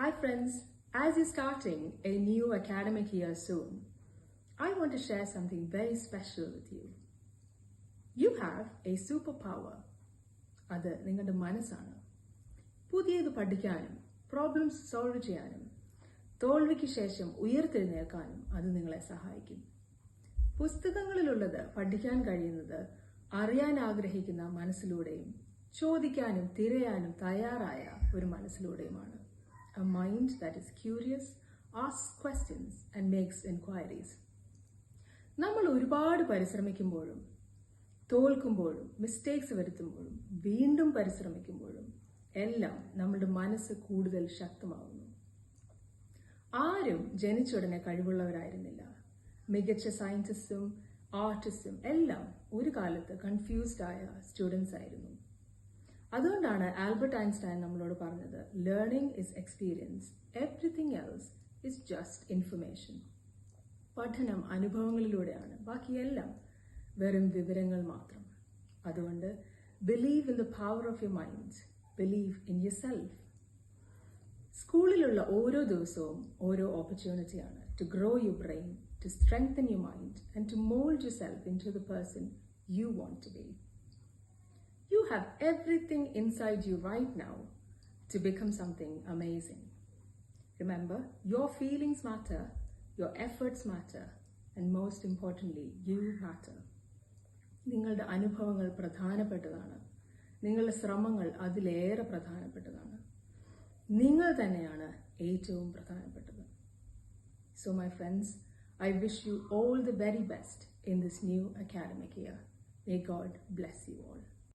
Hi friends, as you're starting a new academic year soon, I want to share something very special with you. You have a superpower. അത് നിങ്ങളുടെ മനസ്സാണ്. പുതിയത് പഠിക്കാനും problems solve ചെയ്യാനും തോൽവിക്ക് ശേഷം ഉയർത്തെഴുന്നേൽക്കാനും അത് നിങ്ങളെ സഹായിക്കും. പുസ്തകങ്ങളിലുള്ളത് പഠിക്കാൻ കഴിയുന്നത് അറിയാൻ ആഗ്രഹിക്കുന്ന മനസ്സിലൂടെയും ചോദിക്കാനും തിരയാനും തയ്യാറായ ഒരു മനസ്സിലൂടെയുമാണ്. A mind that is curious, asks questions and makes inquiries. നമ്മൾ ഒരുപാട് പരിശ്രമിക്കുമ്പോഴും തോൽക്കുമ്പോഴും മിസ്റ്റേക്സ് വരുത്തുമ്പോഴും വീണ്ടും പരിശ്രമിക്കുമ്പോഴും എല്ലാം നമ്മുടെ മനസ്സ് കൂടുതൽ ശക്തമാവുന്നു. ആരും ജനിച്ചുടനെ കഴിവുള്ളവരായിരുന്നില്ല. മികച്ച സയന്റിസ്റ്റും ആർട്ടിസ്റ്റും എല്ലാം ഒരു കാലത്ത് കൺഫ്യൂസ്ഡ് ആയ സ്റ്റുഡൻസ് ആയിരുന്നു. അതുകൊണ്ടാണ് ആൽബർട്ട് ഐൻസ്റ്റൈൻ നമ്മളോട് പറഞ്ഞത്, learning is experience, everything else is just information. പഠനം അനുഭവങ്ങളിലൂടെയാണ്, ബാക്കിയെല്ലാം വെറും വിവരങ്ങൾ മാത്രം. അതുകൊണ്ട് believe in the power of your mind, believe in yourself. സ്കൂളിലുള്ള ഓരോ ദിവസവും ഓരോ ഓപ്പർച്യൂണിറ്റിയാണ് to grow your brain, to strengthen your mind and to mould yourself into the person you want to be. You have everything inside you right now to become something amazing. Remember, your feelings matter, your efforts matter, and most importantly, you matter. നിങ്ങളുടെ അനുഭവങ്ങൾ പ്രധാനപ്പെട്ടതാണ്. നിങ്ങളുടെ ശ്രമങ്ങൾ അതിലേറെ പ്രധാനപ്പെട്ടതാണ്. നിങ്ങൾ തന്നെയാണ് ഏറ്റവും പ്രധാനപ്പെട്ടത്. So my friends, I wish you all the very best in this new academic year. May God bless you all.